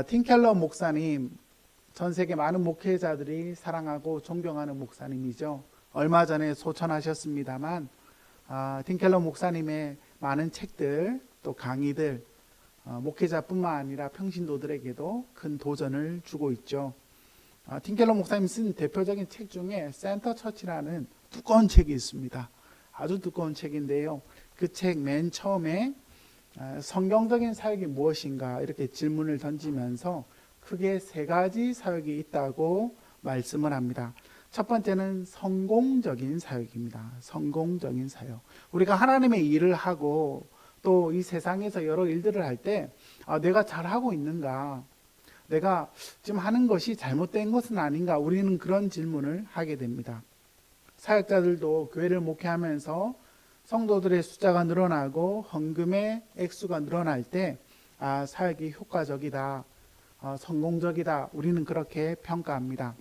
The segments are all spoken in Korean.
팀 켈러 목사님, 전 세계 많은 목회자들이 사랑하고 존경하는 목사님이죠. 얼마 전에 소천하셨습니다만 팀 켈러 목사님의 많은 책들 또 강의들 목회자뿐만 아니라 평신도들에게도 큰 도전을 주고 있죠. 팀 켈러 목사님 쓴 대표적인 책 중에 센터 처치라는 두꺼운 책이 있습니다. 아주 두꺼운 책인데요. 그 책 맨 처음에 성경적인 사역이 무엇인가 이렇게 질문을 던지면서 크게 세 가지 사역이 있다고 말씀을 합니다. 첫 번째는 성공적인 사역입니다. 성공적인 사역. 우리가 하나님의 일을 하고 또 이 세상에서 여러 일들을 할 때 내가 잘하고 있는가? 내가 지금 하는 것이 잘못된 것은 아닌가? 우리는 그런 질문을 하게 됩니다. 사역자들도 교회를 목회하면서 성도들의 숫자가 늘어나고 헌금의 액수가 늘어날 때 사역이 효과적이다, 성공적이다, 우리는 그렇게 평가합니다.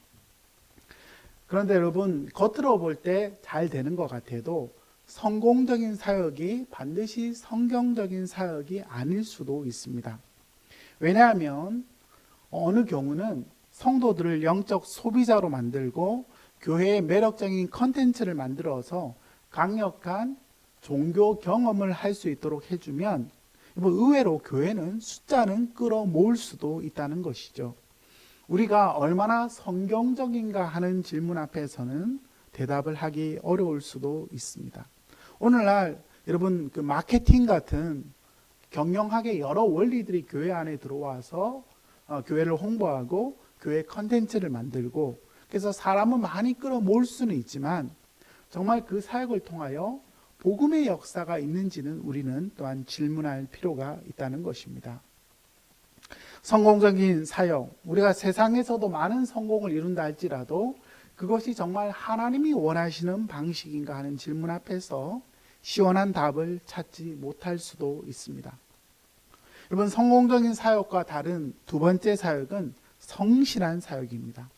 그런데 여러분, 겉으로 볼 때 잘 되는 것 같아도 성공적인 사역이 반드시 성경적인 사역이 아닐 수도 있습니다. 왜냐하면 어느 경우는 성도들을 영적 소비자로 만들고 교회의 매력적인 컨텐츠를 만들어서 강력한 종교 경험을 할 수 있도록 해주면 의외로 교회는 숫자는 끌어모을 수도 있다는 것이죠. 우리가 얼마나 성경적인가 하는 질문 앞에서는 대답을 하기 어려울 수도 있습니다. 오늘날 여러분 그 마케팅 같은 경영학의 여러 원리들이 교회 안에 들어와서 교회를 홍보하고 교회 컨텐츠를 만들고 그래서 사람은 많이 끌어모을 수는 있지만 정말 그 사역을 통하여 복음의 역사가 있는지는 우리는 또한 질문할 필요가 있다는 것입니다. 성공적인 사역, 우리가 세상에서도 많은 성공을 이룬다 할지라도 그것이 정말 하나님이 원하시는 방식인가 하는 질문 앞에서 시원한 답을 찾지 못할 수도 있습니다. 여러분, 성공적인 사역과 다른 두 번째 사역은 성실한 사역입니다.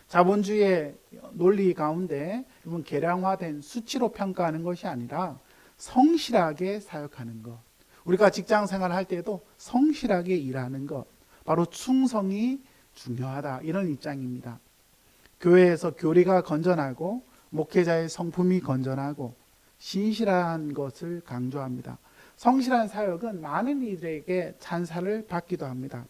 자본주의의 논리 가운데 여러분 계량화된 수치로 평가하는 것이 아니라 성실하게 사역하는 것. 우리가 직장 생활할 때도 성실하게 일하는 것. 바로 충성이 중요하다. 이런 입장입니다. 교회에서 교리가 건전하고 목회자의 성품이 건전하고 신실한 것을 강조합니다. 성실한 사역은 많은 이들에게 찬사를 받기도 합니다.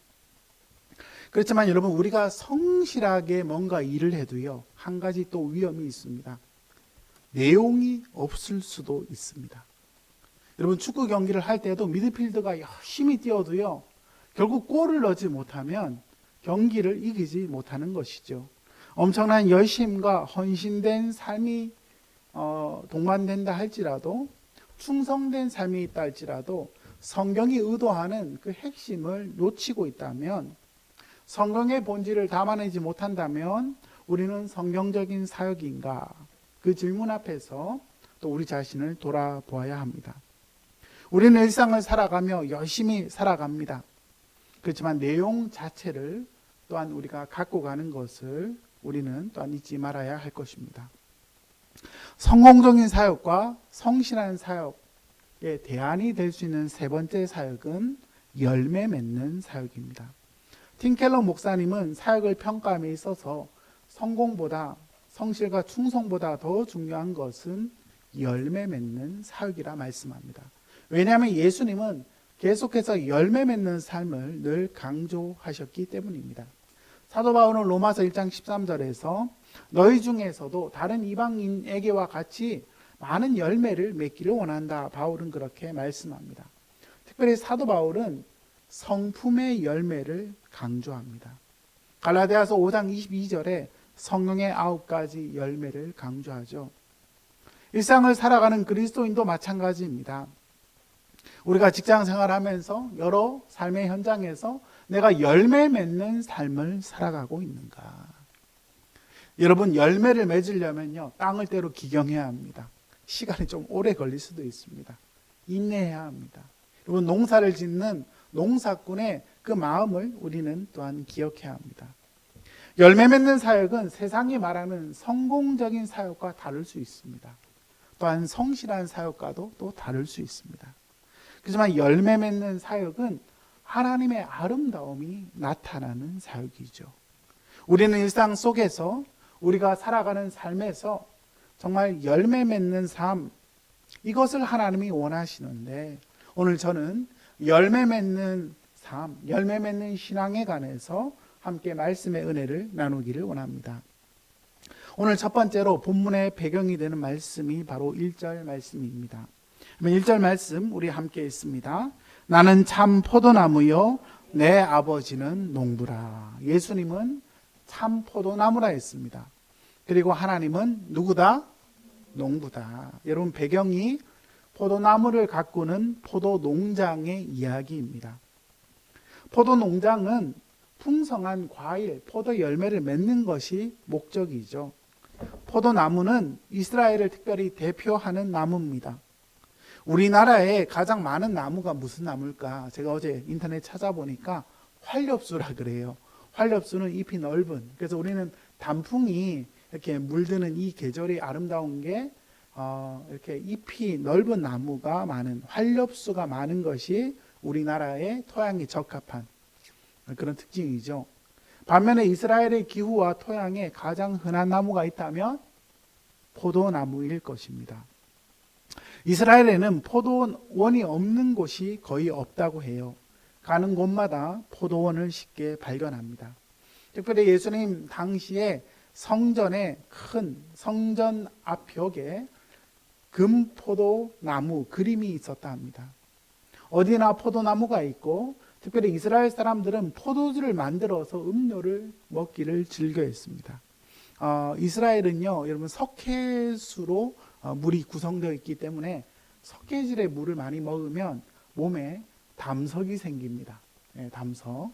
그렇지만 여러분, 우리가 성실하게 뭔가 일을 해도요, 한 가지 또 위험이 있습니다. 내용이 없을 수도 있습니다. 여러분, 축구 경기를 할 때도 미드필더가 열심히 뛰어도요, 결국 골을 넣지 못하면 경기를 이기지 못하는 것이죠. 엄청난 열심과 헌신된 삶이 동반된다 할지라도, 충성된 삶이 있다 할지라도 성경이 의도하는 그 핵심을 놓치고 있다면, 성경의 본질을 담아내지 못한다면 우리는 성경적인 사역인가? 그 질문 앞에서 또 우리 자신을 돌아보아야 합니다. 우리는 일상을 살아가며 열심히 살아갑니다. 그렇지만 내용 자체를 또한 우리가 갖고 가는 것을 우리는 또한 잊지 말아야 할 것입니다. 성공적인 사역과 성실한 사역의 대안이 될 수 있는 세 번째 사역은 열매 맺는 사역입니다. 팀 켈러 목사님은 사역을 평가함에 있어서 성공보다 성실과 충성보다 더 중요한 것은 열매 맺는 사역이라 말씀합니다. 왜냐하면 예수님은 계속해서 열매 맺는 삶을 늘 강조하셨기 때문입니다. 사도 바울은 로마서 1장 13절에서 너희 중에서도 다른 이방인에게와 같이 많은 열매를 맺기를 원한다. 바울은 그렇게 말씀합니다. 특별히 사도 바울은 성품의 열매를 강조합니다. 갈라디아서 5장 22절에 성령의 9가지 열매를 강조하죠. 일상을 살아가는 그리스도인도 마찬가지입니다. 우리가 직장 생활하면서 여러 삶의 현장에서 내가 열매 맺는 삶을 살아가고 있는가? 여러분, 열매를 맺으려면요, 땅을 때로 기경해야 합니다. 시간이 좀 오래 걸릴 수도 있습니다. 인내해야 합니다. 여러분, 농사를 짓는 농사꾼의 그 마음을 우리는 또한 기억해야 합니다. 열매 맺는 사역은 세상이 말하는 성공적인 사역과 다를 수 있습니다. 또한 성실한 사역과도 또 다를 수 있습니다. 그렇지만 열매 맺는 사역은 하나님의 아름다움이 나타나는 사역이죠. 우리는 일상 속에서 우리가 살아가는 삶에서 정말 열매 맺는 삶, 이것을 하나님이 원하시는데, 오늘 저는 열매 맺는 삶, 열매 맺는 신앙에 관해서 함께 말씀의 은혜를 나누기를 원합니다. 오늘 첫 번째로 본문의 배경이 되는 말씀이 바로 1절 말씀입니다. 1절 말씀 우리 함께 읽습니다. 나는 참 포도나무요 내 아버지는 농부라. 예수님은 참 포도나무라 했습니다. 그리고 하나님은 누구다? 농부다. 여러분, 배경이 포도나무를 가꾸는 포도농장의 이야기입니다. 포도농장은 풍성한 과일, 포도 열매를 맺는 것이 목적이죠. 포도나무는 이스라엘을 특별히 대표하는 나무입니다. 우리나라에 가장 많은 나무가 무슨 나무일까? 제가 어제 인터넷 찾아보니까 활엽수라 그래요. 활엽수는 잎이 넓은, 그래서 우리는 단풍이 이렇게 물드는 이 계절이 아름다운 게 이렇게 잎이 넓은 나무가 많은, 활엽수가 많은 것이 우리나라의 토양이 적합한 그런 특징이죠. 반면에 이스라엘의 기후와 토양에 가장 흔한 나무가 있다면 포도나무일 것입니다. 이스라엘에는 포도원이 없는 곳이 거의 없다고 해요. 가는 곳마다 포도원을 쉽게 발견합니다. 특별히 예수님 당시에 성전의 큰 성전 앞 벽에 금포도나무 그림이 있었다 합니다. 어디나 포도나무가 있고, 특별히 이스라엘 사람들은 포도주를 만들어서 음료를 먹기를 즐겨했습니다. 이스라엘은요, 여러분, 석회수로 물이 구성되어 있기 때문에 석회질의 물을 많이 먹으면 몸에 담석이 생깁니다. 담석.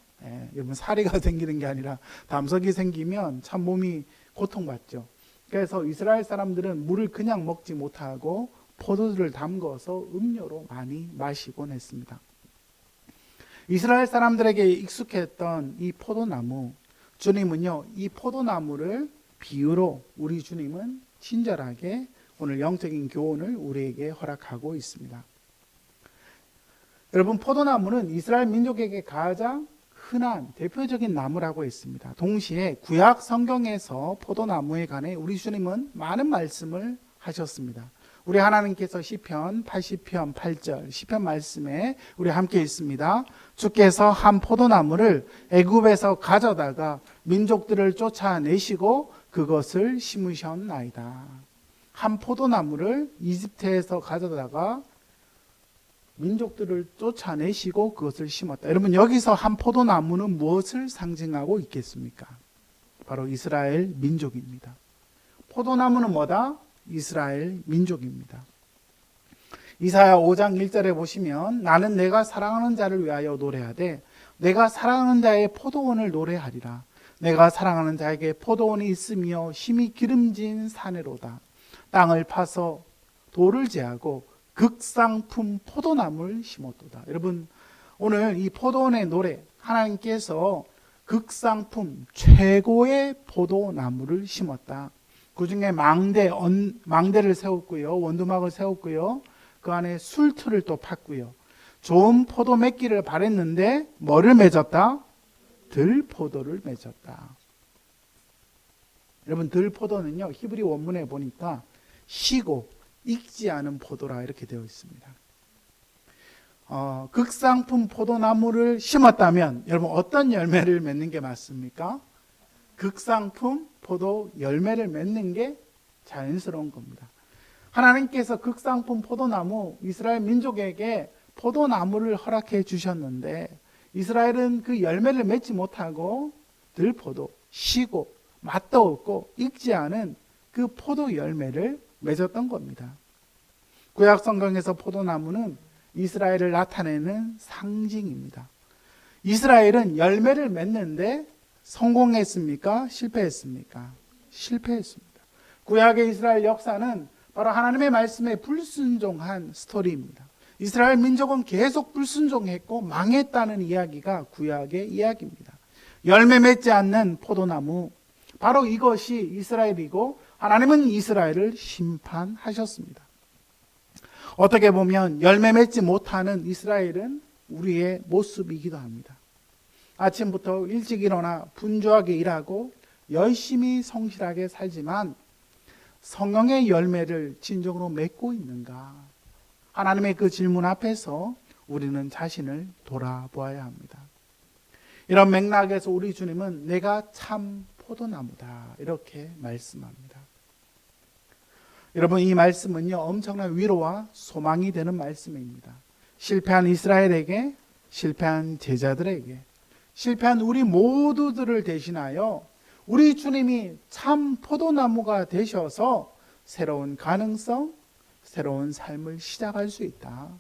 여러분, 사리가 생기는 게 아니라 담석이 생기면 참 몸이 고통받죠. 그래서 이스라엘 사람들은 물을 그냥 먹지 못하고 포도주를 담궈서 음료로 많이 마시곤 했습니다. 이스라엘 사람들에게 익숙했던 이 포도나무, 주님은요, 이 포도나무를 비유로 우리 주님은 친절하게 오늘 영적인 교훈을 우리에게 허락하고 있습니다. 여러분, 포도나무는 이스라엘 민족에게 가장 흔한 대표적인 나무라고 했습니다. 동시에 구약 성경에서 포도나무에 관해 우리 주님은 많은 말씀을 하셨습니다. 우리 하나님께서 시편 80편 8절 시편 말씀에 우리 함께 있습니다. 주께서 한 포도나무를 애굽에서 가져다가 민족들을 쫓아내시고 그것을 심으셨나이다. 한 포도나무를 이집트에서 가져다가 민족들을 쫓아내시고 그것을 심었다. 여러분, 여기서 한 포도나무는 무엇을 상징하고 있겠습니까? 바로 이스라엘 민족입니다. 포도나무는 뭐다? 이스라엘 민족입니다. 이사야 5장 1절에 보시면 나는 내가 사랑하는 자를 위하여 노래하되 내가 사랑하는 자의 포도원을 노래하리라. 내가 사랑하는 자에게 포도원이 있으며 힘이 기름진 사내로다. 땅을 파서 돌을 제하고 극상품 포도나무를 심었도다. 여러분, 오늘 이 포도원의 노래, 하나님께서 극상품 최고의 포도나무를 심었다. 그 중에 망대를 세웠고요, 원두막을 세웠고요, 그 안에 술틀을 또 팠고요, 좋은 포도 맺기를 바랬는데 뭐를 맺었다? 들포도를 맺었다. 여러분, 들포도는요, 히브리 원문에 보니까 시고 익지 않은 포도라 이렇게 되어 있습니다. 극상품 포도나무를 심었다면 여러분, 어떤 열매를 맺는 게 맞습니까? 극상품 포도 열매를 맺는 게 자연스러운 겁니다. 하나님께서 극상품 포도나무, 이스라엘 민족에게 포도나무를 허락해 주셨는데 이스라엘은 그 열매를 맺지 못하고 들포도, 시고, 맛도 없고 익지 않은 그 포도 열매를 맺었던 겁니다. 구약 성경에서 포도나무는 이스라엘을 나타내는 상징입니다. 이스라엘은 열매를 맺는데 성공했습니까? 실패했습니까? 실패했습니다. 구약의 이스라엘 역사는 바로 하나님의 말씀에 불순종한 스토리입니다. 이스라엘 민족은 계속 불순종했고 망했다는 이야기가 구약의 이야기입니다. 열매 맺지 않는 포도나무, 바로 이것이 이스라엘이고 하나님은 이스라엘을 심판하셨습니다. 어떻게 보면 열매 맺지 못하는 이스라엘은 우리의 모습이기도 합니다. 아침부터 일찍 일어나 분주하게 일하고 열심히 성실하게 살지만 성령의 열매를 진정으로 맺고 있는가? 하나님의 그 질문 앞에서 우리는 자신을 돌아보아야 합니다. 이런 맥락에서 우리 주님은 내가 참 포도나무다 이렇게 말씀합니다. 여러분, 이 말씀은요 엄청난 위로와 소망이 되는 말씀입니다. 실패한 이스라엘에게, 실패한 제자들에게, 실패한 우리 모두들을 대신하여 우리 주님이 참 포도나무가 되셔서 새로운 가능성, 새로운 삶을 시작할 수 있다.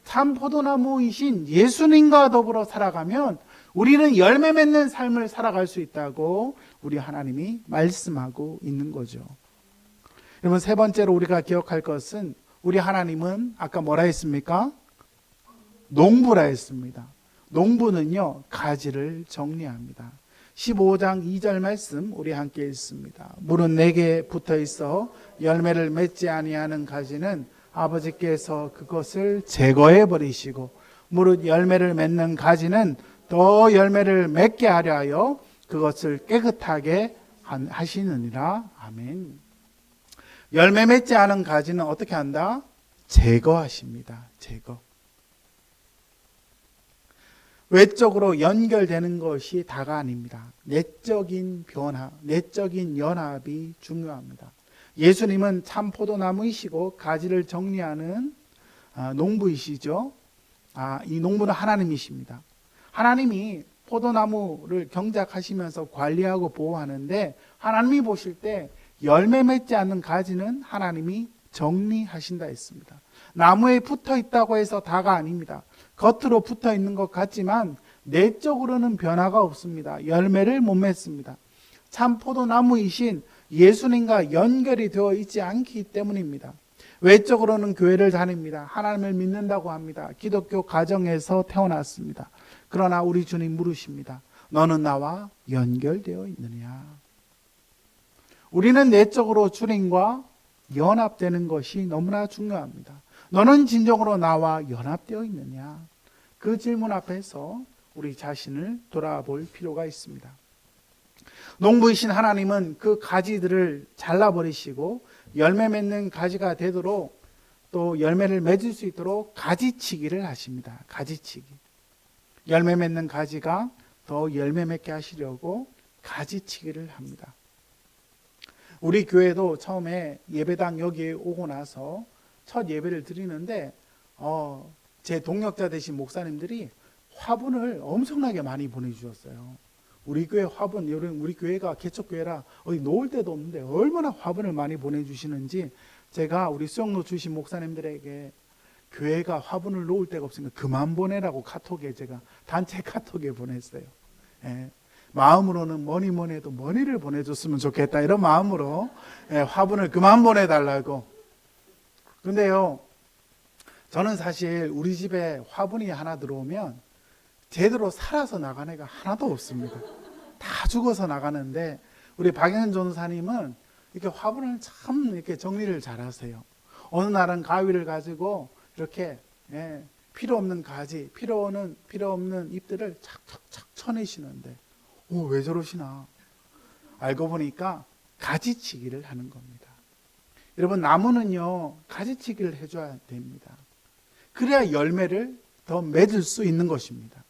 참 포도나무이신 예수님과 더불어 살아가면 우리는 열매 맺는 삶을 살아갈 수 있다고 우리 하나님이 말씀하고 있는 거죠. 여러분, 세 번째로 우리가 기억할 것은 우리 하나님은 아까 뭐라 했습니까? 농부라 했습니다. 농부는요 가지를 정리합니다. 15장 2절 말씀 우리 함께 읽습니다. 물은 내게 붙어 있어 열매를 맺지 아니하는 가지는 아버지께서 그것을 제거해 버리시고 무릇 열매를 맺는 가지는 더 열매를 맺게 하려 하여 그것을 깨끗하게 하시느니라. 아멘. 열매 맺지 않은 가지는 어떻게 한다? 제거하십니다. 제거. 외적으로 연결되는 것이 다가 아닙니다. 내적인 변화, 내적인 연합이 중요합니다. 예수님은 참 포도나무이시고 가지를 정리하는 농부이시죠. 이 농부는 하나님이십니다. 하나님이 포도나무를 경작하시면서 관리하고 보호하는데 하나님이 보실 때 열매 맺지 않는 가지는 하나님이 정리하신다 했습니다. 나무에 붙어 있다고 해서 다가 아닙니다. 겉으로 붙어 있는 것 같지만 내적으로는 변화가 없습니다. 열매를 못 맺습니다. 참 포도나무이신 예수님과 연결이 되어 있지 않기 때문입니다. 외적으로는 교회를 다닙니다. 하나님을 믿는다고 합니다. 기독교 가정에서 태어났습니다. 그러나 우리 주님 물으십니다. 너는 나와 연결되어 있느냐? 우리는 내적으로 주님과 연합되는 것이 너무나 중요합니다. 너는 진정으로 나와 연합되어 있느냐? 그 질문 앞에서 우리 자신을 돌아볼 필요가 있습니다. 농부이신 하나님은 그 가지들을 잘라버리시고 열매 맺는 가지가 되도록 또 열매를 맺을 수 있도록 가지치기를 하십니다. 가지치기. 열매 맺는 가지가 더 열매 맺게 하시려고 가지치기를 합니다. 우리 교회도 처음에 예배당 여기에 오고 나서 첫 예배를 드리는데 제 동역자 되신 목사님들이 화분을 엄청나게 많이 보내주셨어요. 우리 교회 화분, 우리 교회가 개척교회라 어디 놓을 데도 없는데 얼마나 화분을 많이 보내주시는지 제가 우리 수영로 주신 목사님들에게 교회가 화분을 놓을 데가 없으니까 그만 보내라고 카톡에 제가 단체 카톡에 보냈어요. 예. 마음으로는 뭐니 해도 머니를 보내줬으면 좋겠다 이런 마음으로 화분을 그만 보내달라고. 근데요 저는 사실 우리 집에 화분이 하나 들어오면 제대로 살아서 나간 애가 하나도 없습니다. 다 죽어서 나가는데 우리 박영현 전도사님은 이렇게 화분을 참 이렇게 정리를 잘 하세요. 어느 날은 가위를 가지고 이렇게 필요 없는 가지, 필요 없는 잎들을 착착착 쳐내시는데 왜 저러시나? 알고 보니까 가지치기를 하는 겁니다. 여러분, 나무는요 가지치기를 해줘야 됩니다. 그래야 열매를 더 맺을 수 있는 것입니다.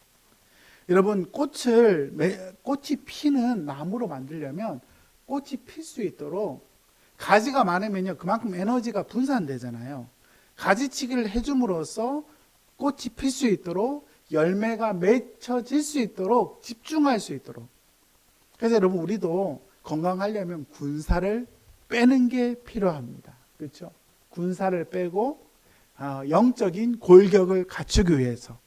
여러분, 꽃이 피는 나무로 만들려면 꽃이 필 수 있도록 가지가 많으면요 그만큼 에너지가 분산되잖아요. 가지치기를 해줌으로써 꽃이 필 수 있도록 열매가 맺혀질 수 있도록 집중할 수 있도록. 그래서 여러분, 우리도 건강하려면 군살을 빼는 게 필요합니다. 그렇죠? 군살을 빼고 영적인 골격을 갖추기 위해서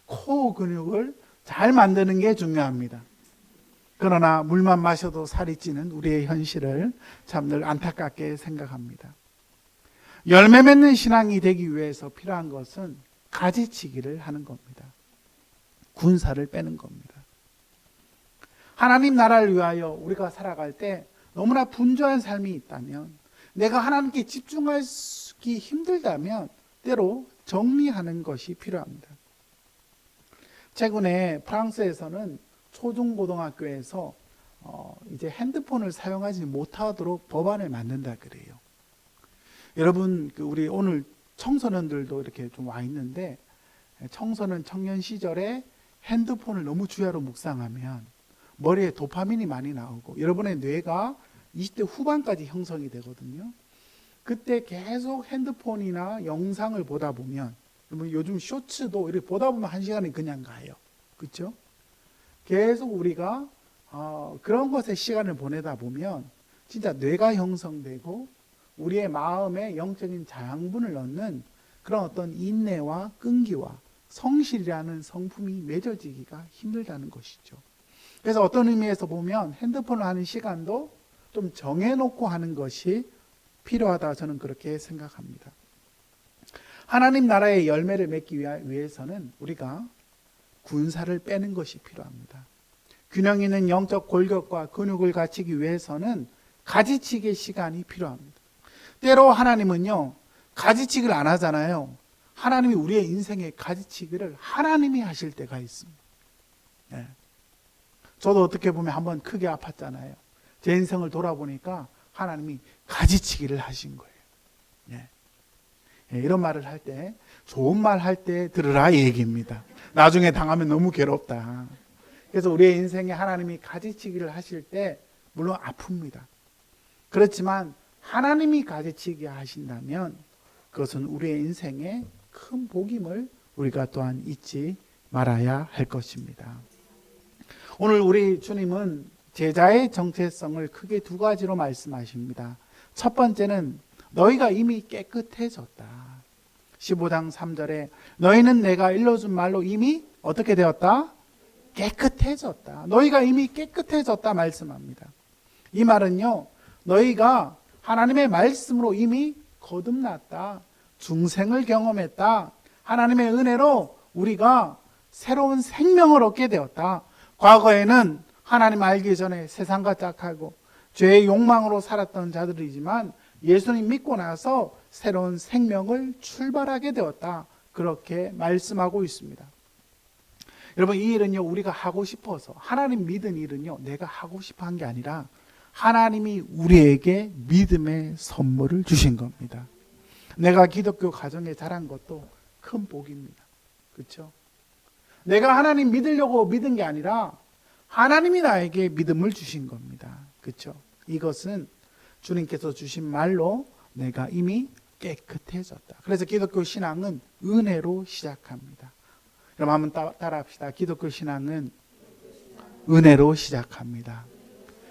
코어 근육을 잘 만드는 게 중요합니다. 그러나 물만 마셔도 살이 찌는 우리의 현실을 참 늘 안타깝게 생각합니다. 열매 맺는 신앙이 되기 위해서 필요한 것은 가지치기를 하는 겁니다. 군살을 빼는 겁니다. 하나님 나라를 위하여 우리가 살아갈 때 너무나 분주한 삶이 있다면, 내가 하나님께 집중하기 힘들다면 때로 정리하는 것이 필요합니다. 최근에 프랑스에서는 초중고등학교에서 이제 핸드폰을 사용하지 못하도록 법안을 만든다 그래요. 여러분, 우리 오늘 청소년들도 이렇게 좀 와 있는데, 청소년 청년 시절에 핸드폰을 너무 주야로 묵상하면 머리에 도파민이 많이 나오고 여러분의 뇌가 20대 후반까지 형성이 되거든요. 그때 계속 핸드폰이나 영상을 보다 보면, 요즘 쇼츠도 이렇게 보다 보면 1시간이 그냥 가요. 그렇죠? 계속 우리가 그런 것에 시간을 보내다 보면 진짜 뇌가 형성되고 우리의 마음에 영적인 자양분을 넣는 그런 어떤 인내와 끈기와 성실이라는 성품이 맺어지기가 힘들다는 것이죠. 그래서 어떤 의미에서 보면 핸드폰을 하는 시간도 좀 정해놓고 하는 것이 필요하다, 저는 그렇게 생각합니다. 하나님 나라의 열매를 맺기 위해서는 우리가 군사를 빼는 것이 필요합니다. 균형 있는 영적 골격과 근육을 갖추기 위해서는 가지치기의 시간이 필요합니다. 때로 하나님은요, 가지치기를 안 하잖아요. 하나님이 우리의 인생의 가지치기를 하나님이 하실 때가 있습니다. 네. 저도 어떻게 보면 한번 크게 아팠잖아요. 제 인생을 돌아보니까 하나님이 가지치기를 하신 거예요. 네. 네, 이런 말을 할 때, 좋은 말 할 때 들으라 이 얘기입니다. 나중에 당하면 너무 괴롭다. 그래서 우리의 인생에 하나님이 가지치기를 하실 때 물론 아픕니다. 그렇지만 하나님이 가지치기 하신다면 그것은 우리의 인생에 큰 복임을 우리가 또한 잊지 말아야 할 것입니다. 오늘 우리 주님은 제자의 정체성을 크게 두 가지로 말씀하십니다. 첫 번째는 너희가 이미 깨끗해졌다. 15장 3절에 너희는 내가 일러준 말로 이미 어떻게 되었다? 깨끗해졌다. 너희가 이미 깨끗해졌다 말씀합니다. 이 말은요, 너희가 하나님의 말씀으로 이미 거듭났다. 중생을 경험했다. 하나님의 은혜로 우리가 새로운 생명을 얻게 되었다. 과거에는 하나님 알기 전에 세상과 짝하고 죄의 욕망으로 살았던 자들이지만 예수님 믿고 나서 새로운 생명을 출발하게 되었다. 그렇게 말씀하고 있습니다. 여러분, 이 일은요, 우리가 하고 싶어서, 하나님 믿은 일은요, 내가 하고 싶어 한 게 아니라 하나님이 우리에게 믿음의 선물을 주신 겁니다. 내가 기독교 가정에 자란 것도 큰 복입니다. 그렇죠? 내가 하나님 믿으려고 믿은 게 아니라 하나님이 나에게 믿음을 주신 겁니다. 그렇죠? 이것은 주님께서 주신 말로 내가 이미 깨끗해졌다. 그래서 기독교 신앙은 은혜로 시작합니다. 그럼 한번 따라합시다. 기독교 신앙은 은혜로 시작합니다.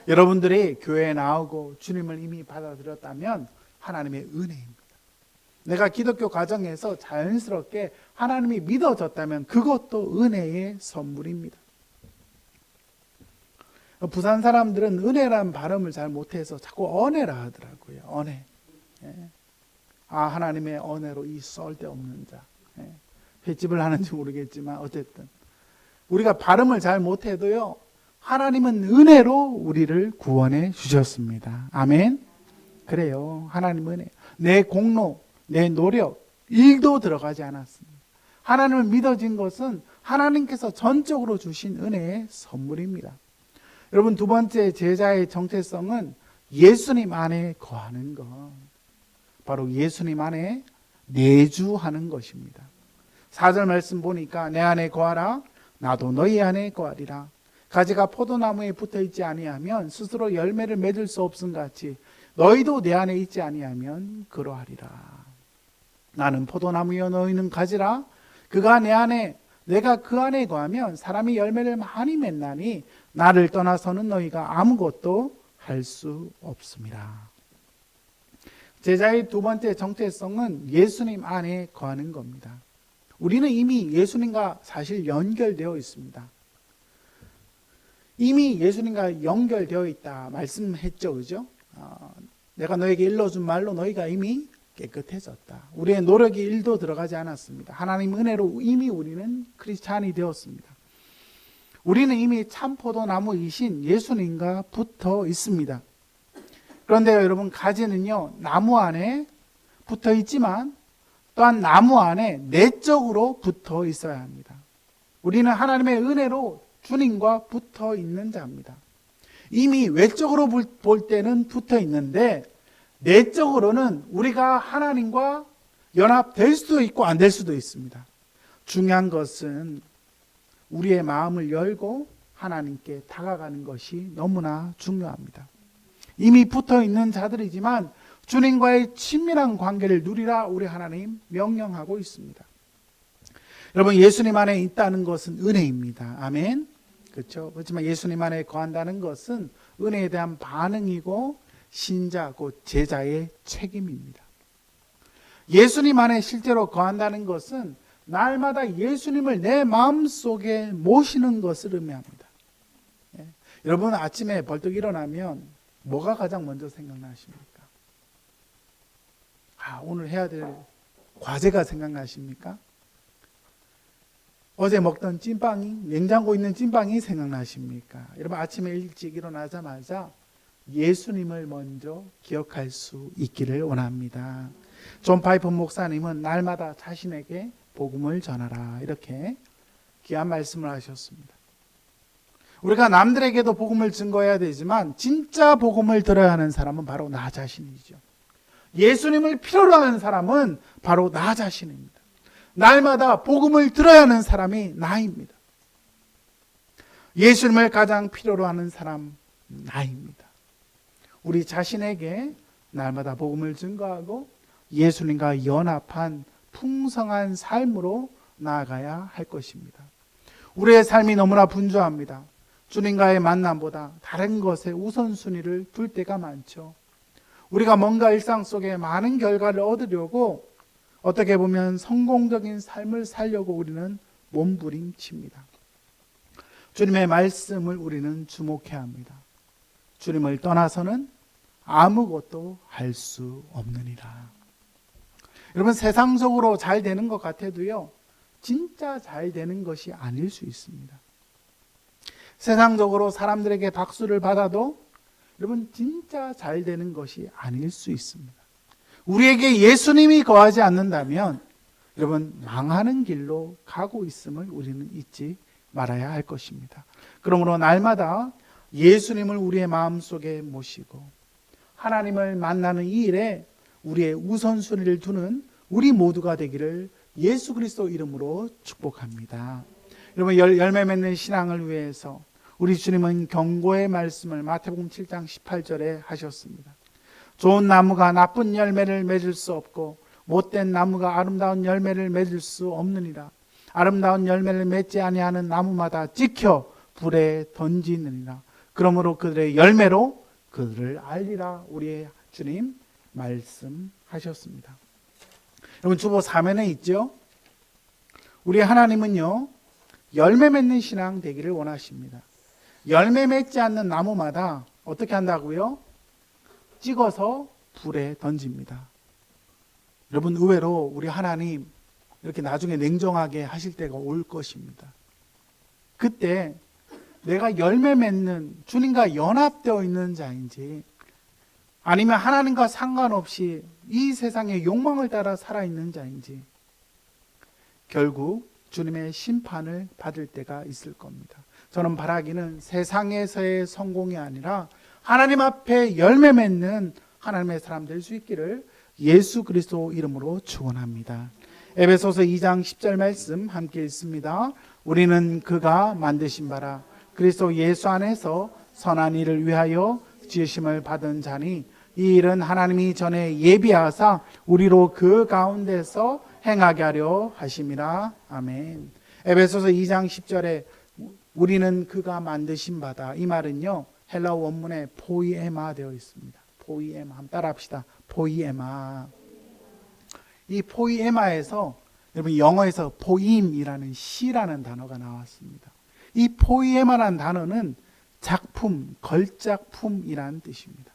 여러분들이 교회에 나오고 주님을 이미 받아들였다면 하나님의 은혜입니다. 내가 기독교 가정에서 자연스럽게 하나님이 믿어졌다면 그것도 은혜의 선물입니다. 부산 사람들은 은혜란 발음을 잘 못해서 자꾸 언혜라 하더라고요. 언혜. 하나님의 언혜로 이 썰데없는 자. 횟집을 하는지 모르겠지만 어쨌든 우리가 발음을 잘 못해도요, 하나님은 은혜로 우리를 구원해 주셨습니다. 아멘. 그래요. 하나님 은혜. 내 공로, 내 노력, 일도 들어가지 않았습니다. 하나님을 믿어진 것은 하나님께서 전적으로 주신 은혜의 선물입니다. 여러분, 두 번째 제자의 정체성은 예수님 안에 거하는 것. 바로 예수님 안에 내주하는 것입니다. 4절 말씀 보니까 내 안에 거하라 나도 너희 안에 거하리라. 가지가 포도나무에 붙어있지 아니하면 스스로 열매를 맺을 수 없음 같이 너희도 내 안에 있지 아니하면 그러하리라. 나는 포도나무여 너희는 가지라. 그가 내 안에 내가 그 안에 거하면 사람이 열매를 많이 맺나니 나를 떠나서는 너희가 아무것도 할 수 없습니다. 제자의 두 번째 정체성은 예수님 안에 거하는 겁니다. 우리는 이미 예수님과 사실 연결되어 있습니다. 이미 예수님과 연결되어 있다 말씀했죠. 그죠? 내가 너에게 일러준 말로 너희가 이미 깨끗해졌다. 우리의 노력이 1도 들어가지 않았습니다. 하나님 은혜로 이미 우리는 크리스찬이 되었습니다. 우리는 이미 참 포도나무이신 예수님과 붙어 있습니다. 그런데 여러분, 가지는요, 나무 안에 붙어 있지만 또한 나무 안에 내적으로 붙어 있어야 합니다. 우리는 하나님의 은혜로 주님과 붙어 있는 자입니다. 이미 외적으로 볼 때는 붙어 있는데 내적으로는 우리가 하나님과 연합될 수도 있고 안 될 수도 있습니다. 중요한 것은 우리의 마음을 열고 하나님께 다가가는 것이 너무나 중요합니다. 이미 붙어 있는 자들이지만 주님과의 친밀한 관계를 누리라 우리 하나님 명령하고 있습니다. 여러분, 예수님 안에 있다는 것은 은혜입니다. 아멘. 그렇죠? 그렇지만 예수님 안에 거한다는 것은 은혜에 대한 반응이고 신자 곧 제자의 책임입니다. 예수님 안에 실제로 거한다는 것은 날마다 예수님을 내 마음속에 모시는 것을 의미합니다. 예. 여러분, 아침에 벌떡 일어나면 뭐가 가장 먼저 생각나십니까? 오늘 해야 될 과제가 생각나십니까? 어제 먹던 찐빵이, 냉장고에 있는 찐빵이 생각나십니까? 여러분, 아침에 일찍 일어나자마자 예수님을 먼저 기억할 수 있기를 원합니다. 존 파이프 목사님은 날마다 자신에게 복음을 전하라, 이렇게 귀한 말씀을 하셨습니다. 우리가 남들에게도 복음을 증거해야 되지만 진짜 복음을 들어야 하는 사람은 바로 나 자신이죠. 예수님을 필요로 하는 사람은 바로 나 자신입니다. 날마다 복음을 들어야 하는 사람이 나입니다. 예수님을 가장 필요로 하는 사람 나입니다. 우리 자신에게 날마다 복음을 증거하고 예수님과 연합한 풍성한 삶으로 나아가야 할 것입니다. 우리의 삶이 너무나 분주합니다. 주님과의 만남보다 다른 것에 우선순위를 둘 때가 많죠. 우리가 뭔가 일상 속에 많은 결과를 얻으려고 어떻게 보면 성공적인 삶을 살려고 우리는 몸부림칩니다. 주님의 말씀을 우리는 주목해야 합니다. 주님을 떠나서는 아무것도 할 수 없느니라. 여러분, 세상적으로 잘 되는 것 같아도요, 진짜 잘 되는 것이 아닐 수 있습니다. 세상적으로 사람들에게 박수를 받아도 여러분, 진짜 잘 되는 것이 아닐 수 있습니다. 우리에게 예수님이 거하지 않는다면 여러분, 망하는 길로 가고 있음을 우리는 잊지 말아야 할 것입니다. 그러므로 날마다 예수님을 우리의 마음속에 모시고 하나님을 만나는 이 일에 우리의 우선순위를 두는 우리 모두가 되기를 예수 그리스도 이름으로 축복합니다. 여러분, 열매 맺는 신앙을 위해서 우리 주님은 경고의 말씀을 마태복음 7장 18절에 하셨습니다. 좋은 나무가 나쁜 열매를 맺을 수 없고 못된 나무가 아름다운 열매를 맺을 수 없느니라. 아름다운 열매를 맺지 아니하는 나무마다 찍혀 불에 던지느니라. 그러므로 그들의 열매로 그들을 알리라. 우리의 주님 말씀하셨습니다. 여러분, 주보 4면에 있죠. 우리 하나님은요, 열매 맺는 신앙 되기를 원하십니다. 열매 맺지 않는 나무마다 어떻게 한다고요? 찍어서 불에 던집니다. 여러분, 의외로 우리 하나님 이렇게 나중에 냉정하게 하실 때가 올 것입니다. 그때 내가 열매 맺는 주님과 연합되어 있는 자인지 아니면 하나님과 상관없이 이 세상의 욕망을 따라 살아있는 자인지 결국 주님의 심판을 받을 때가 있을 겁니다. 저는 바라기는 세상에서의 성공이 아니라 하나님 앞에 열매 맺는 하나님의 사람 될 수 있기를 예수 그리스도 이름으로 축원합니다. 에베소서 2장 10절 말씀 함께 읽습니다. 우리는 그가 만드신 바라 그리스도 예수 안에서 선한 일을 위하여 지으심을 받은 자니 이 일은 하나님이 전에 예비하사 우리로 그 가운데서 행하게 하려 하심이라. 아멘. 에베소서 2장 10절에 우리는 그가 만드신 바다, 이 말은요 헬라어 원문에 포이에마 되어 있습니다. 포이에마, 한번 따라합시다. 포이에마. 이 포이에마에서 여러분 영어에서 포임이라는 시라는 단어가 나왔습니다. 이 포이에마라는 단어는 작품, 걸작품이라는 뜻입니다.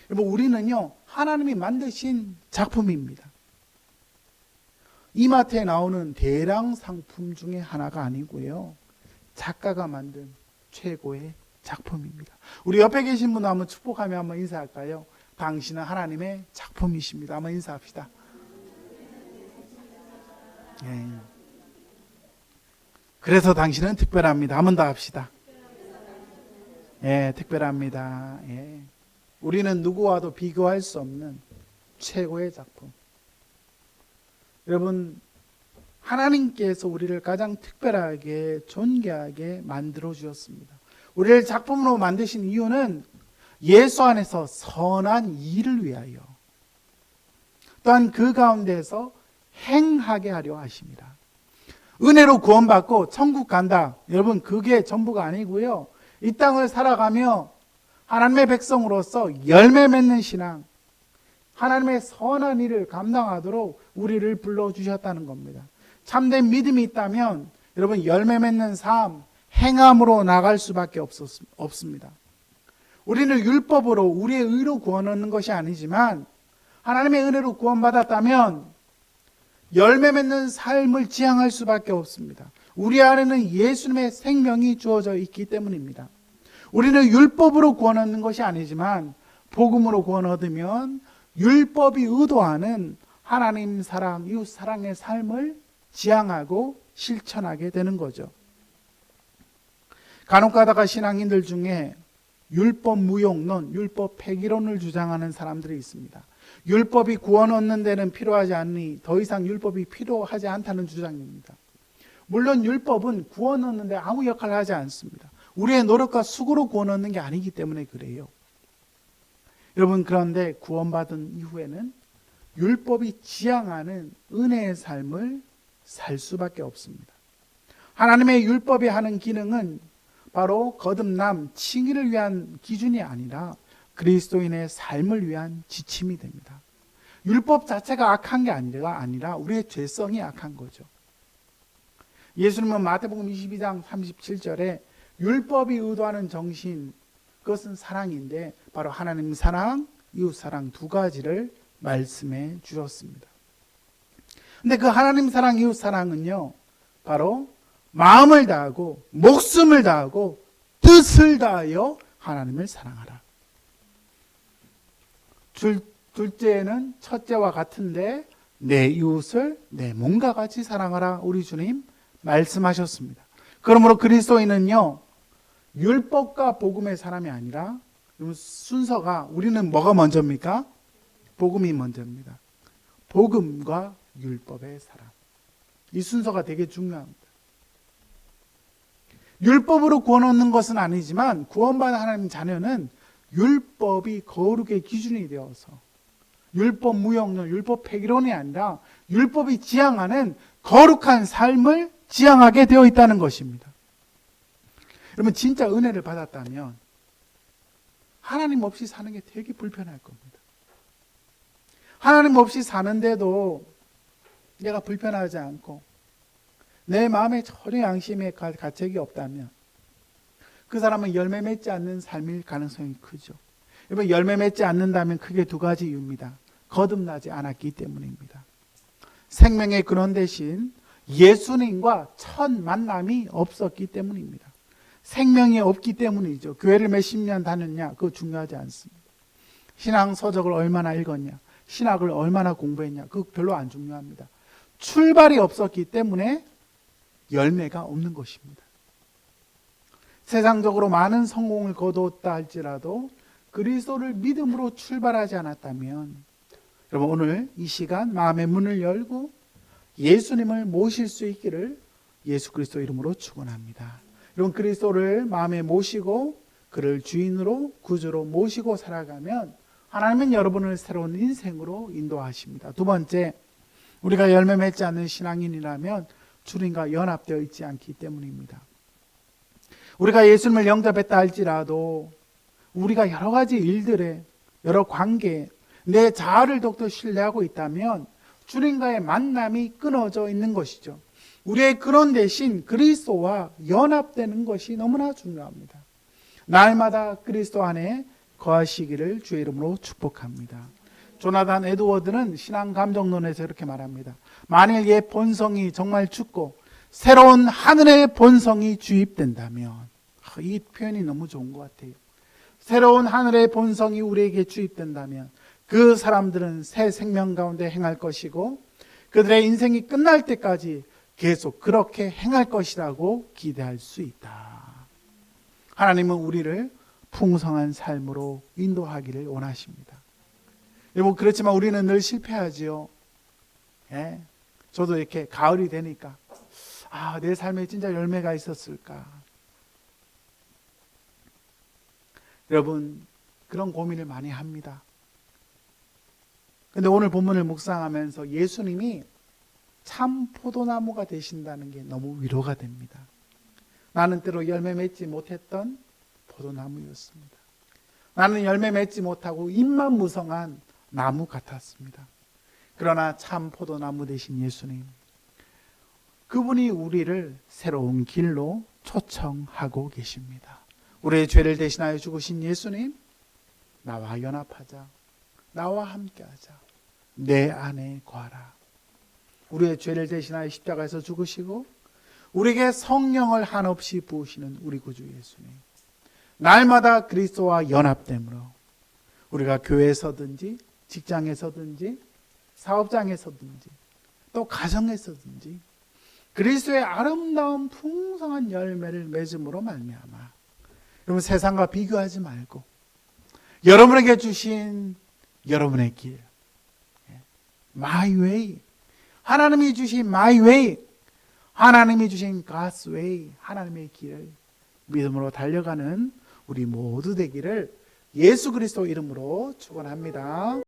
여러분, 우리는요 하나님이 만드신 작품입니다. 이마트에 나오는 대량 상품 중에 하나가 아니고요, 작가가 만든 최고의 작품입니다. 우리 옆에 계신 분 한번 축복하며 한번 인사할까요? 당신은 하나님의 작품이십니다. 한번 인사합시다. 네. 그래서 당신은 특별합니다. 한 번 더 합시다. 예, 특별합니다. 예. 우리는 누구와도 비교할 수 없는 최고의 작품. 여러분, 하나님께서 우리를 가장 특별하게 존귀하게 만들어 주셨습니다. 우리를 작품으로 만드신 이유는 예수 안에서 선한 일을 위하여, 또한 그 가운데서 행하게 하려 하십니다. 은혜로 구원받고 천국 간다. 여러분, 그게 전부가 아니고요. 이 땅을 살아가며 하나님의 백성으로서 열매 맺는 신앙, 하나님의 선한 일을 감당하도록 우리를 불러주셨다는 겁니다. 참된 믿음이 있다면 여러분, 열매 맺는 삶, 행함으로 나갈 수밖에 없습니다. 우리는 율법으로 우리의 의로 구원 얻는 것이 아니지만 하나님의 은혜로 구원받았다면 열매 맺는 삶을 지향할 수밖에 없습니다. 우리 안에는 예수님의 생명이 주어져 있기 때문입니다. 우리는 율법으로 구원 얻는 것이 아니지만 복음으로 구원 얻으면 율법이 의도하는 하나님 사랑, 이웃 사랑의 삶을 지향하고 실천하게 되는 거죠. 간혹 가다가 신앙인들 중에 율법 무용론, 율법 폐기론을 주장하는 사람들이 있습니다. 율법이 구원 얻는 데는 필요하지 않으니 더 이상 율법이 필요하지 않다는 주장입니다. 물론 율법은 구원 얻는 데 아무 역할을 하지 않습니다. 우리의 노력과 수고로 구원 얻는 게 아니기 때문에 그래요. 여러분, 그런데 구원받은 이후에는 율법이 지향하는 은혜의 삶을 살 수밖에 없습니다. 하나님의 율법이 하는 기능은 바로 거듭남, 칭의를 위한 기준이 아니라 그리스도인의 삶을 위한 지침이 됩니다. 율법 자체가 악한 게 아니라 우리의 죄성이 악한 거죠. 예수님은 마태복음 22장 37절에 율법이 의도하는 정신, 그것은 사랑인데 바로 하나님 사랑, 이웃 사랑 두 가지를 말씀해 주셨습니다. 근데 그 하나님 사랑, 이웃 사랑은요, 바로 마음을 다하고 목숨을 다하고 뜻을 다하여 하나님을 사랑하라. 둘째는 첫째와 같은데 내 이웃을 내 몸과 같이 사랑하라. 우리 주님 말씀하셨습니다. 그러므로 그리스도인은요, 율법과 복음의 사람이 아니라 순서가, 우리는 뭐가 먼저입니까? 복음이 먼저입니다. 복음과 율법의 사람. 이 순서가 되게 중요합니다. 율법으로 구원 얻는 것은 아니지만 구원받은 하나님 자녀는 율법이 거룩의 기준이 되어서 율법 무용론, 율법 폐기론이 아니라 율법이 지향하는 거룩한 삶을 지향하게 되어 있다는 것입니다. 여러분, 진짜 은혜를 받았다면 하나님 없이 사는 게 되게 불편할 겁니다. 하나님 없이 사는데도 내가 불편하지 않고 내 마음에 전혀 양심의 가책이 없다면 그 사람은 열매 맺지 않는 삶일 가능성이 크죠. 여러분, 열매 맺지 않는다면 크게 두 가지 이유입니다. 거듭나지 않았기 때문입니다. 생명의 근원 대신 예수님과 첫 만남이 없었기 때문입니다. 생명이 없기 때문이죠. 교회를 몇십 년 다녔냐, 그거 중요하지 않습니다. 신앙 서적을 얼마나 읽었냐, 신학을 얼마나 공부했냐, 그거 별로 안 중요합니다. 출발이 없었기 때문에 열매가 없는 것입니다. 세상적으로 많은 성공을 거두었다 할지라도 그리스도를 믿음으로 출발하지 않았다면, 여러분, 오늘 이 시간 마음의 문을 열고 예수님을 모실 수 있기를 예수 그리스도 이름으로 축원합니다. 여러분, 그리스도를 마음에 모시고 그를 주인으로 구주로 모시고 살아가면 하나님은 여러분을 새로운 인생으로 인도하십니다. 두 번째, 우리가 열매 맺지 않는 신앙인이라면 주님과 연합되어 있지 않기 때문입니다. 우리가 예수님을 영접했다 할지라도 우리가 여러 가지 일들에, 여러 관계에 내 자아를 더욱더 신뢰하고 있다면 주님과의 만남이 끊어져 있는 것이죠. 우리의 근원 대신 그리스도와 연합되는 것이 너무나 중요합니다. 날마다 그리스도 안에 거하시기를 주의 이름으로 축복합니다. 조나단 에드워드는 신앙감정론에서 이렇게 말합니다. 만일 옛 본성이 정말 죽고 새로운 하늘의 본성이 주입된다면, 이 표현이 너무 좋은 것 같아요. 새로운 하늘의 본성이 우리에게 주입된다면 그 사람들은 새 생명 가운데 행할 것이고 그들의 인생이 끝날 때까지 계속 그렇게 행할 것이라고 기대할 수 있다. 하나님은 우리를 풍성한 삶으로 인도하기를 원하십니다. 여러분, 그렇지만 우리는 늘 실패하지요. 예? 저도 이렇게 가을이 되니까 내 삶에 진짜 열매가 있었을까? 여러분, 그런 고민을 많이 합니다. 근데 오늘 본문을 묵상하면서 예수님이 참 포도나무가 되신다는 게 너무 위로가 됩니다. 나는 때로 열매 맺지 못했던 포도나무였습니다. 나는 열매 맺지 못하고 잎만 무성한 나무 같았습니다. 그러나 참 포도나무 되신 예수님, 그분이 우리를 새로운 길로 초청하고 계십니다. 우리의 죄를 대신하여 죽으신 예수님, 나와 연합하자. 나와 함께하자. 내 안에 거하라. 우리의 죄를 대신하여 십자가에서 죽으시고 우리에게 성령을 한없이 부으시는 우리 구주 예수님, 날마다 그리스도와 연합됨으로 우리가 교회에서든지 직장에서든지 사업장에서든지 또 가정에서든지 그리스도의 아름다운 풍성한 열매를 맺음으로 말미암아, 여러분, 세상과 비교하지 말고 여러분에게 주신 여러분의 길, My way, 하나님이 주신 My way, 하나님이 주신 God's way, 하나님의 길을 믿음으로 달려가는 우리 모두 되기를 예수 그리스도 이름으로 축원합니다.